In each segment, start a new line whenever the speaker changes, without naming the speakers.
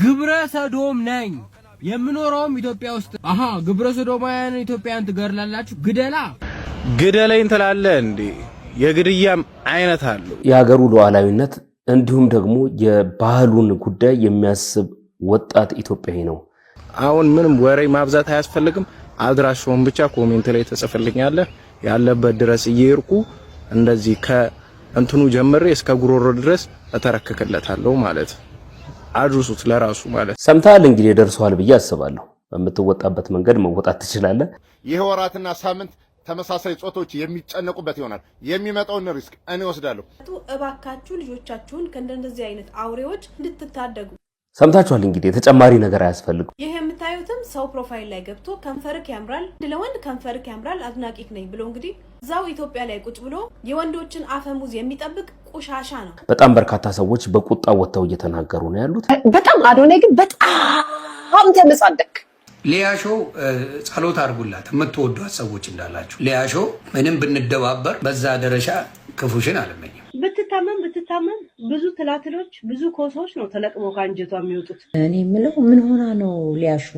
ግብረ ሰዶም ነኝ የምኖረውም ኢትዮጵያ ውስጥ አሃ ግብረ ሰዶማውያን ኢትዮጵያን ትገርላላችሁ ግደለኝ ትላለህ እንዴ የግድያም አይነት አለው
የሀገሩ ሉዓላዊነት እንዲሁም ደግሞ የባህሉን ጉዳይ የሚያስብ ወጣት ኢትዮጵያዊ ነው
አሁን ምንም ወሬ ማብዛት አያስፈልግም አድራሻውን ብቻ ኮሜንት ላይ ተጽፈልኛለህ ያለበት ድረስ እየርኩ እንደዚህ ከእንትኑ ጀምሬ እስከ ጉሮሮ ድረስ ተተረከከለታለሁ ማለት አድርሱት ለራሱ ማለት
ሰምታል እንግዲህ ደርሷል ብዬ አስባለሁ በመተወጣበት መንገድ መወጣት ትችላለህ
ይሄ ወራትና ሳምንት ተመሳሳይ ጾቶች የሚጨነቁበት ይሆናል የሚመጣውን ሪስክ እኔ ወስዳለሁ
እባካችሁ ልጆቻችሁን ከእንደዚህ አይነት አውሬዎች እንድትታደጉ
ሰምታችኋል እንግዲህ ተጨማሪ ነገር አያስፈልግም
ይሄ የምታዩትም ሰው ፕሮፋይል ላይ ገብቶ ከንፈርክ ያምራል ለወንድ ከንፈርክ ያምራል አድናቂክ ነኝ ብሎ እንግዲህ ዛው ኢትዮጵያ ላይ ቁጭ ብሎ የወንዶችን አፈሙዝ የሚጠብቅ ቆሻሻ ነው
በጣም በርካታ ሰዎች በቁጣ ወጥተው እየተናገሩ ነው ያሉት
በጣም አዶኔ ግን በጣም ተመጻደቅ
ሊያሾ ጸሎት አድርጉላት የምትወዷት ሰዎች እንዳላችሁ ሊያሾ ምንም ብንደባበር በዛ ደረጃ ክፉሽን አለመኝም
ብትታመም ብዙ ትላትሎች ብዙ ኮሶች ነው ተለቅሞ ካንጀቷ የሚወጡት
እኔ ምለው ምን ሆና ነው ሊያሾ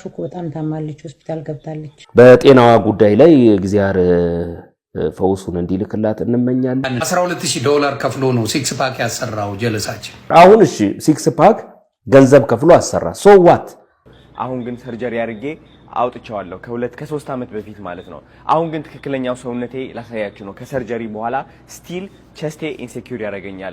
እኮ በጣም ታማለች ሆስፒታል ገብታለች
በጤናዋ ጉዳይ ላይ እግዚአብሔር ፈውሱን እንዲልክላት እንመኛለን
$12000 ከፍሎ ነው 6 ፓክ ያሰራው ጀለሳችን
አሁን እሺ 6 ፓክ ገንዘብ ከፍሎ አሰራ ሶ ዋት
አሁን ግን ሰርጀሪ አድርጌ አውጥቻለሁ ከ3 አመት በፊት ማለት ነው አሁን ግን ትክክለኛው ሰውነቴ ላሳያችሁ ነው ከሰርጀሪ በኋላ ስቲል ቸስቴ ኢንሴኩር ያደርገኛል